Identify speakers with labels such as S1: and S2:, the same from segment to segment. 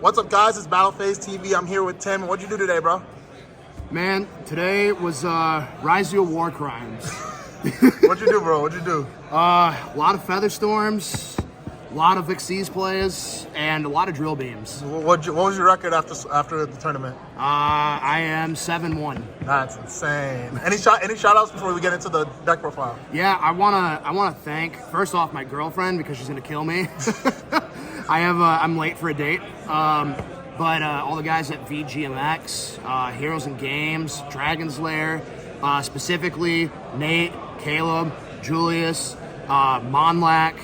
S1: What's up, guys? It's Battleface TV. I'm here with Tim. What'd you do today, bro?
S2: Man, today was Ryzeal War Crimes.
S1: What'd you do, bro? What'd you do?
S2: A lot of feather storms, a lot of Xyz plays, and a lot of drill beams.
S1: What was your record after the tournament?
S2: I am 7-1.
S1: That's insane. Any shout outs before we get into the deck profile?
S2: Yeah, I wanna thank first off my girlfriend because she's gonna kill me. I'm late for a date. But all the guys at VGMX, Heroes and Games, Dragon's Lair, specifically Nate, Caleb, Julius, Monlac,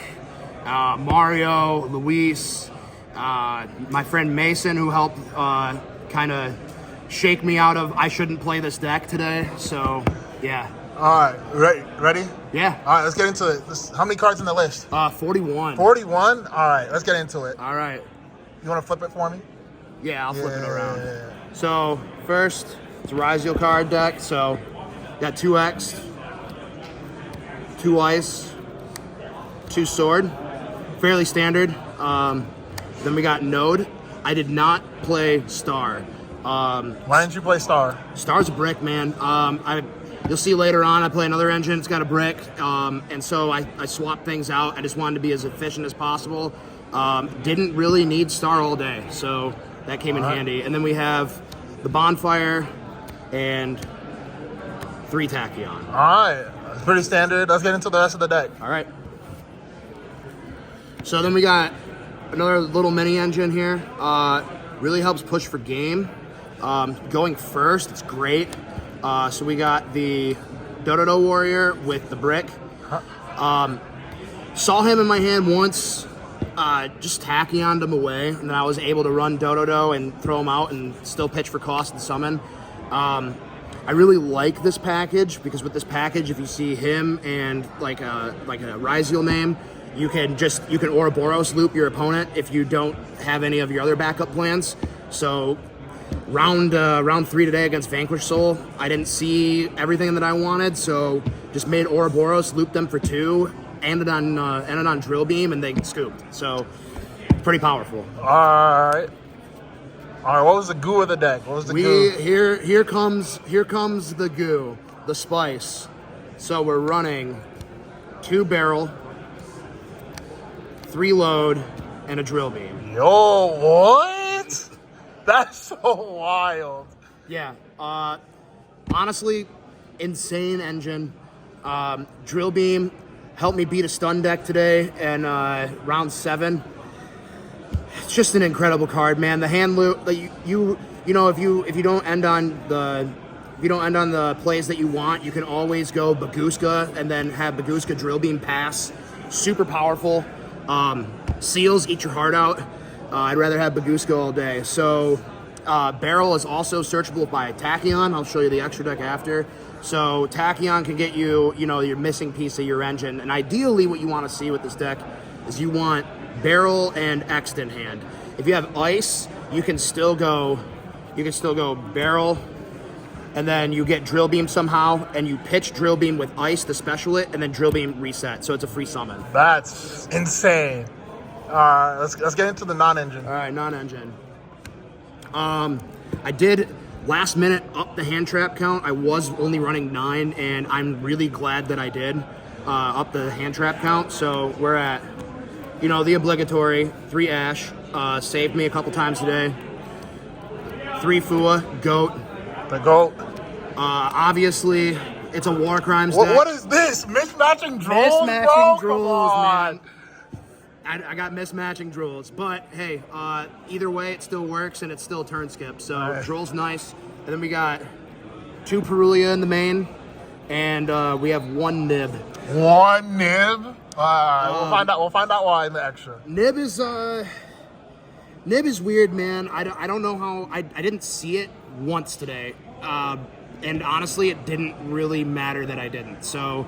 S2: Mario, Luis, my friend Mason, who helped kind of shake me out of I shouldn't play this deck today. So, yeah.
S1: All right, ready?
S2: Yeah.
S1: All right, let's get into it. How many cards in the list?
S2: 41.
S1: 41? All right, let's get into it.
S2: All right.
S1: You want to flip it for me?
S2: Yeah, I'll flip it around. So, first, it's a Ryzeal card deck. So, got 2X, 2 Ice, 2 Sword. Fairly standard. Then we got Node. I did not play Star.
S1: Why didn't you play Star?
S2: Star's a brick, man. You'll see later on, I play another engine. It's got a brick. And so I swapped things out. I just wanted to be as efficient as possible. Didn't really need Star all day. So that came in handy. And then we have the Bonfire and 3 Tachyon.
S1: All right. That's pretty standard. Let's get into the rest of the deck.
S2: All right. So then we got another little mini engine here. Really helps push for game. Going first, it's great. So we got the Dodo Warrior with the brick. Saw him in my hand once, just Tachyoned him away, and then I was able to run Dodo and throw him out and still pitch for cost and summon. I really like this package because with this package, if you see him and like a Ryzeal name, you can Ouroboros loop your opponent if you don't have any of your other backup plans. So round 3 today against Vanquish Soul, I didn't see everything that I wanted, so just made Ouroboros, looped them for 2, ended on Drill Beam, and they scooped. So pretty powerful.
S1: All right. What was the goo of the deck? What was the goo?
S2: Here comes the goo, the spice. So we're running 2 barrel, 3 load, and a Drill Beam.
S1: Yo, what? That's so wild.
S2: Yeah. Honestly, insane engine. Drill Beam helped me beat a stun deck today in round 7. It's just an incredible card, man. The hand loop, if you don't end on the plays that you want, you can always go Baguska and then have Baguska Drill Beam pass. Super powerful. Seals, eat your heart out. I'd rather have Baguska all day. So Barrel is also searchable by Tachyon. I'll show you the extra deck after. So Tachyon can get you, your missing piece of your engine. And ideally what you want to see with this deck is you want Barrel and Ext in hand. If you have Ice, you can still go Barrel, and then you get Drill Beam somehow, and you pitch Drill Beam with Ice to special it, and then Drill Beam reset. So it's a free summon.
S1: That's insane. Let's get into the non-engine.
S2: All right, non-engine. I did last minute up the hand trap count. I was only running 9, and I'm really glad that I did up the hand trap count. So we're at, the obligatory 3 Ash. Saved me a couple times today. 3 Fua, Goat.
S1: The Goat.
S2: Obviously, it's a War Crimes deck.
S1: What is this? Mismatching drools,
S2: Mismatching
S1: bro?
S2: drools, man. I got mismatching drools, but hey, either way, it still works and it's still turn skip. So drool's nice. And then we got 2 Perulia in the main, and we have 1 Nib.
S1: 1 Nib? We'll find out why in the extra.
S2: Nib is weird, man. I don't know how. I didn't see it once today, and honestly, it didn't really matter that I didn't. So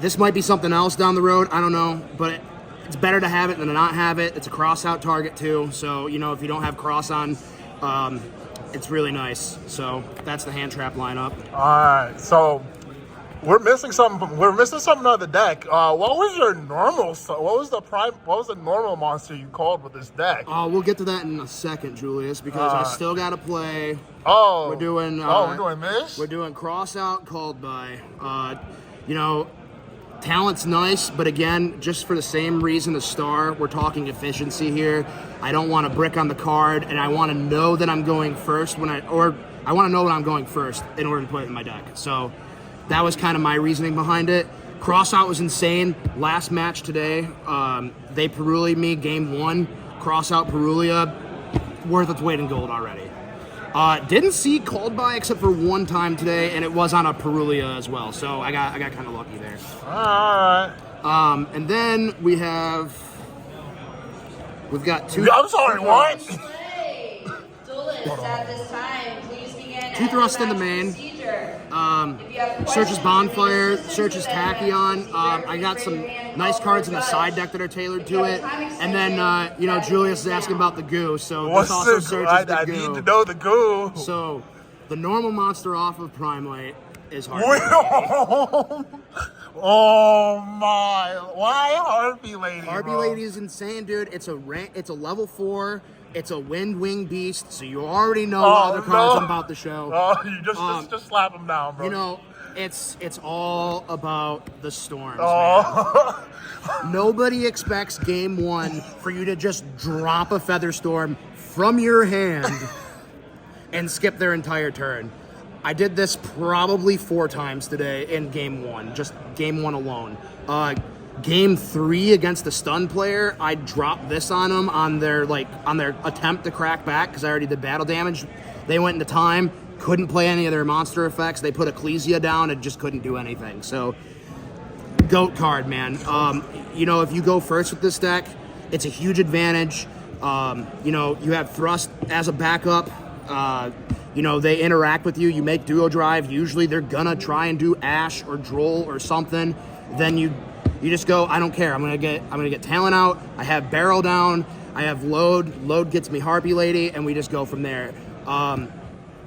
S2: this might be something else down the road. I don't know, but it's better to have it than to not have it. It's a cross-out target, too. So, if you don't have cross on, it's really nice. So that's the hand trap lineup.
S1: All right. So We're missing something. We're missing something on the deck. What was your normal? What was the normal monster you called with this deck?
S2: We'll get to that in a second, Julius, because I still got to play.
S1: Oh,
S2: we're doing.
S1: we're doing this.
S2: We're doing cross out called by. Talent's nice, but again, just for the same reason as Star, we're talking efficiency here. I don't want to brick on the card, and I want to know that I'm going first I want to know that I'm going first in order to put it in my deck. So that was kind of my reasoning behind it. Crossout was insane. Last match today, they Perulia'd me game 1. Crossout Perulia, worth its weight in gold already. Didn't see called by except for one time today, and it was on a Perulia as well. So I got kind of lucky there.
S1: All right.
S2: And then we've got two.
S1: I'm sorry, what?
S3: At this time, please begin.
S2: Two thrusts in the main. Searches Bonfire, searches Tachyon. I got some nice cards in the side deck that are tailored to it. And then, Julius is asking about the goo, so this also searches the goo.
S1: I need to know the goo.
S2: So, the normal monster off of Primite is Harvey.
S1: Oh my! Why Harvey Lady?
S2: Harvey Lady is insane, dude. It's a level 4. It's a wind wing beast, so you already know all the cards I'm about to show.
S1: Oh, you just slap him down, bro.
S2: It's all about the storms,
S1: man.
S2: Nobody expects game 1 for you to just drop a feather storm from your hand and skip their entire turn. I did this probably 4 times today in game 1, just game 1 alone. Game 3 against the stun player, I dropped this on them on their attempt to crack back because I already did battle damage. They went into time, couldn't play any of their monster effects. They put Ecclesia down and just couldn't do anything. So, GOAT card, man. If you go first with this deck, it's a huge advantage. You have Thrust as a backup. They interact with you. You make duo drive. Usually they're gonna try and do Ash or Droll or something. Then you just go, I don't care. I'm gonna get talent out. I have barrel down. I have load. Load gets me Harpy Lady, and we just go from there.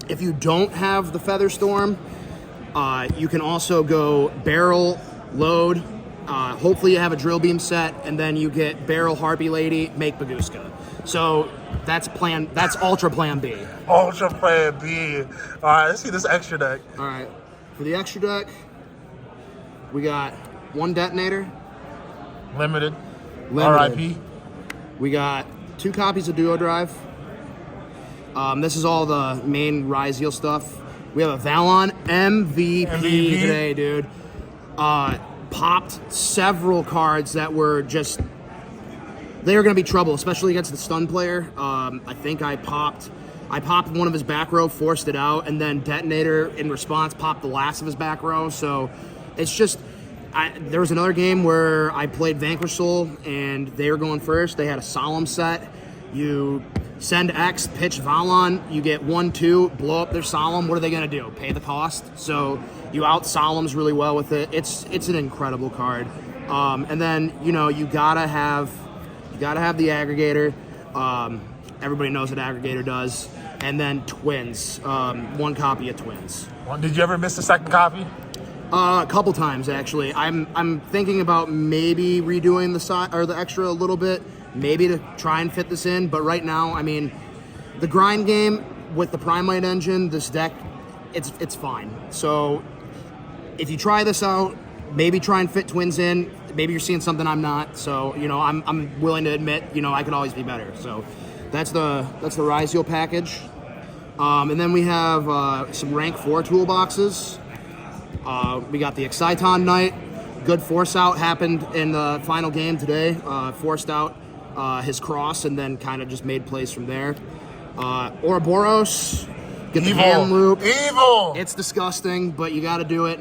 S2: If you don't have the Feather Storm, you can also go barrel, load. Hopefully you have a drill beam set, and then you get barrel Harpy Lady, make Baguska. So that's ultra plan B.
S1: Ultra plan B. All right, let's see this extra deck.
S2: All right, for the extra deck, we got 1 detonator.
S1: Limited. RIP.
S2: We got 2 copies of Duo Drive. This is all the main Ryzeal stuff. We have a Valon MVP today, dude. Popped several cards that were just... They were going to be trouble, especially against the stun player. I think I popped one of his back row, forced it out, and then Detonator, in response, popped the last of his back row. So it's just... there was another game where I played Vanquish Soul, and they were going first. They had a Solemn set. You send X, pitch Valon, you get 1-2, blow up their Solemn. What are they going to do? Pay the cost? So you out Solemns really well with it. It's an incredible card. And then, you gotta have the Aggregator. Everybody knows what Aggregator does. And then Twins. 1 copy of Twins.
S1: Did you ever miss the second copy?
S2: A couple times, actually. I'm thinking about maybe redoing the extra a little bit, maybe to try and fit this in. But right now, the grind game with the Primite engine, this deck, it's fine. So if you try this out, maybe try and fit Twins in. Maybe you're seeing something I'm not. So I'm willing to admit, I could always be better. So that's the Ryzeal package. And then we have some rank 4 toolboxes. We got the Exciton Knight. Good force out happened in the final game today. Forced out his cross and then kind of just made plays from there. Ouroboros. Get the hand loop.
S1: Evil!
S2: It's disgusting, but you got to do it.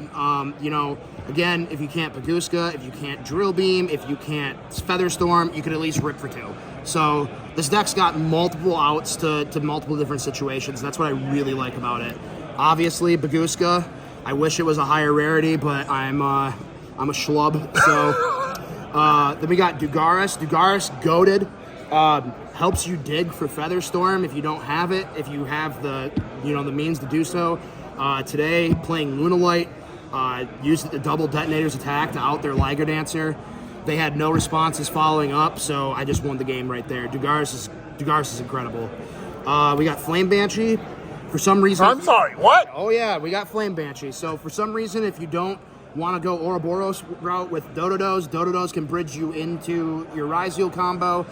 S2: Again, if you can't Baguska, if you can't Drill Beam, if you can't Feather Storm, you could at least rip for 2. So this deck's got multiple outs to multiple different situations. That's what I really like about it. Obviously, Baguska. I wish it was a higher rarity, but I'm a schlub. So then we got Dugaris. Dugaris goated. Helps you dig for Feather Storm if you don't have it. If you have the means to do so. Today playing Lunalight. used the double detonator's attack to out their Liger Dancer. They had no responses following up, so I just won the game right there. Dugaris is incredible. We got Flame Banshee. For some reason...
S1: I'm sorry, what?
S2: Oh yeah, we got Flame Banshee. So for some reason, if you don't want to go Ouroboros route with Dododos can bridge you into your Ryzeal combo.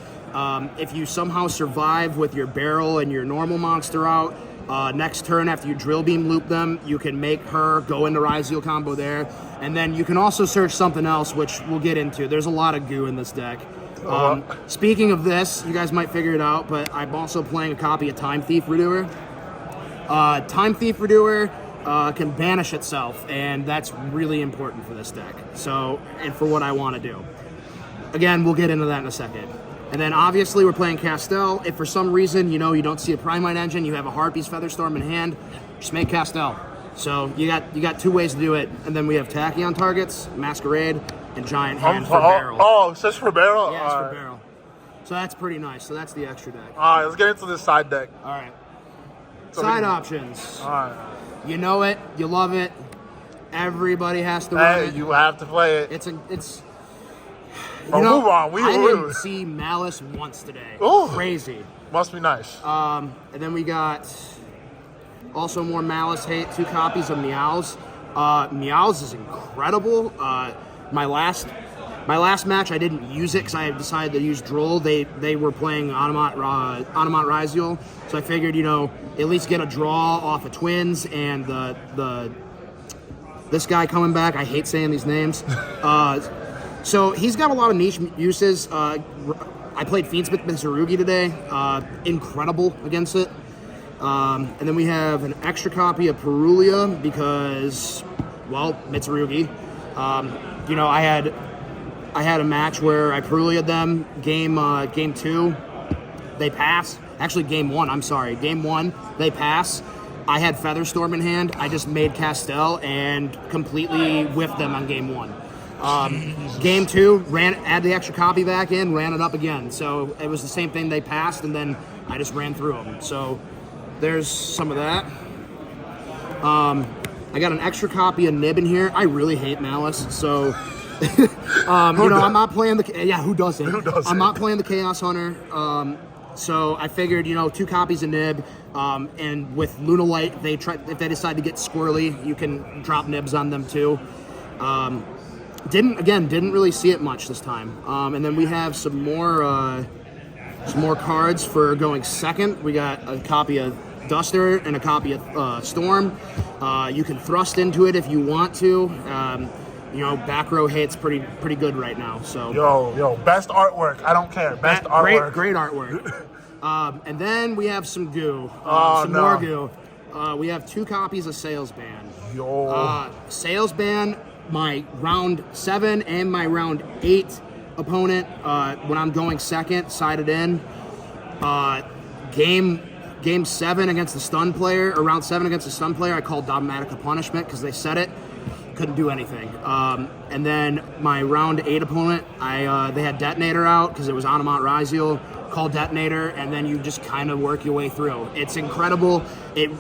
S2: If you somehow survive with your barrel and your normal monster out, next turn after you drill beam loop them, you can make her go into Ryzeal combo there. And then you can also search something else, which we'll get into. There's a lot of goo in this deck. Speaking of this, you guys might figure it out, but I'm also playing a copy of Time Thief Redoer. Time Thief Redoer can banish itself, and that's really important for this deck. So, and for what I want to do. Again, we'll get into that in a second. And then obviously we're playing Castel. If for some reason, you don't see a Primite engine, you have a Harpy's Featherstorm in hand, just make Castel. So you got two ways to do it. And then we have Tachyon targets, Masquerade, and Giant Hand for barrel.
S1: Oh, it's just for barrel?
S2: Yeah, it's for barrel. So that's pretty nice. So that's the extra deck.
S1: All right, let's get into this side deck.
S2: All right. Side options.
S1: All right.
S2: You know it. You love it. Everybody has to run it.
S1: You have to play it.
S2: It's
S1: Move on.
S2: I didn't see Malice once today.
S1: Ooh.
S2: Crazy.
S1: Must be nice.
S2: And then we got also more Malice hate. 2 copies of Meows. Meows is incredible. My last match, I didn't use it because I decided to use Droll. They were playing Automat Ryzeal, so I figured, at least get a draw off of Twins and this guy coming back. I hate saying these names. So he's got a lot of niche uses. I played Fiendsmith Mitsurugi today. Incredible against it. And then we have an extra copy of Perulia because, well, Mitsurugi. I had a match where I Perulia'd them. Game 2, they pass. Actually, game 1. I'm sorry. Game 1, they pass. I had Featherstorm in hand. I just made Castel and completely whiffed them on game 1. Game 2, add the extra copy back in, ran it up again. So it was the same thing. They passed, and then I just ran through them. So there's some of that. I got an extra copy of Nib in here. I really hate Malice, so I'm not playing who doesn't? I'm not playing the Chaos Hunter. So I figured, 2 copies of Nib, and with Lunalight, if they decide to get squirrely, you can drop Nibs on them too. Didn't really see it much this time. And then we have some more cards for going second. We got a copy of Duster and a copy of Storm. You can thrust into it if you want to. Back row hate's pretty good right now. So
S1: yo, best artwork. I don't care. Best artwork.
S2: Great artwork. And then we have some goo. More goo. We have 2 copies of Salesban. Salesban, my round 7 and my round 8 opponent. When I'm going second, sided in. Game 7 against the stun player, or round 7 against the stun player, I called Dogmatica Punishment because they said it. Couldn't do anything. And then my round 8 opponent, they had Detonator out because it was Automat Ryzeal, called Detonator, and then you just kind of work your way through. It's incredible. It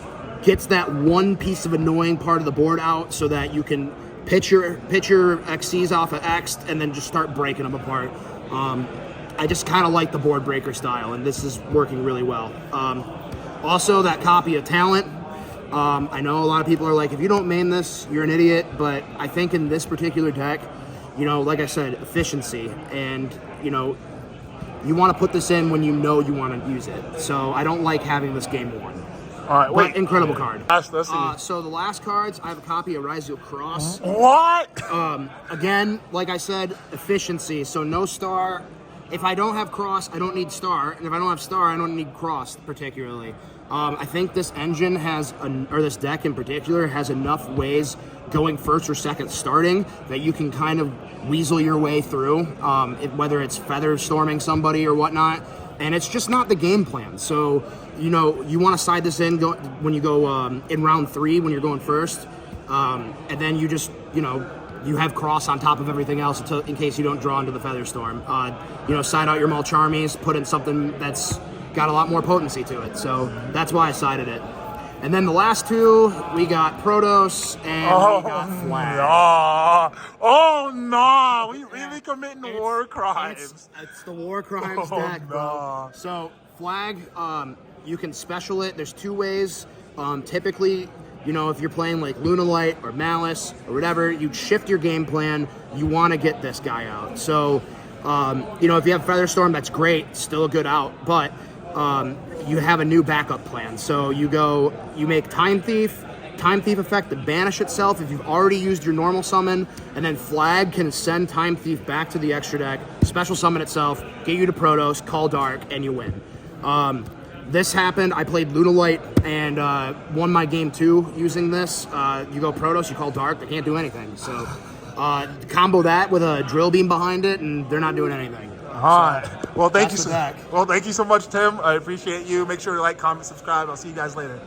S2: gets that one piece of annoying part of the board out so that you can pitch your XCs off of X and then just start breaking them apart. I just kind of like the board breaker style, and this is working really well. Also, that copy of Talent. I know a lot of people are like, if you don't main this, you're an idiot, but I think in this particular deck, like I said, efficiency, and, you want to put this in when you want to use it. So I don't like having this game 1.
S1: All right, wait.
S2: But incredible card.
S1: Let's see.
S3: So the last cards, I have a copy of Ryzeal Cross.
S1: What?
S2: Again, like I said, efficiency. So no star. If I don't have Cross, I don't need star. And if I don't have star, I don't need Cross particularly. I think this engine or this deck in particular, has enough ways going first or second starting that you can kind of weasel your way through, whether it's feather storming somebody or whatnot. And it's just not the game plan. So, you want to side this in when you go in round 3 when you're going first. And then you just, you have Cross on top of everything else in case you don't draw into the Featherstorm. Side out your Malcharmies, put in something that's got a lot more potency to it. So that's why I sided it. And then the last two, we got Protoss and we got Flag.
S1: Oh no! We really committing war crimes.
S2: It's the war crimes deck, bro. So Flag, you can special it. There's two ways. Typically, you know, if you're playing like Lunalight or Malice or whatever, you shift your game plan. You want to get this guy out. So, you know, if you have Featherstorm, that's great. Still a good out. But you have a new backup plan. So you make Time Thief effect to banish itself if you've already used your normal summon, and then Flag can send Time Thief back to the extra deck, special summon itself, get you to Protoss, call Dark, and you win. This happened, I played Lunalight and won my game 2 using this. You go Protoss, you call Dark, they can't do anything. So combo that with a Drill Beam behind it, and they're not doing anything.
S1: All right. Well, thank you
S2: that's the deck.
S1: Well, thank you so much, Tim. I appreciate you. Make sure to like, comment, subscribe. I'll see you guys later.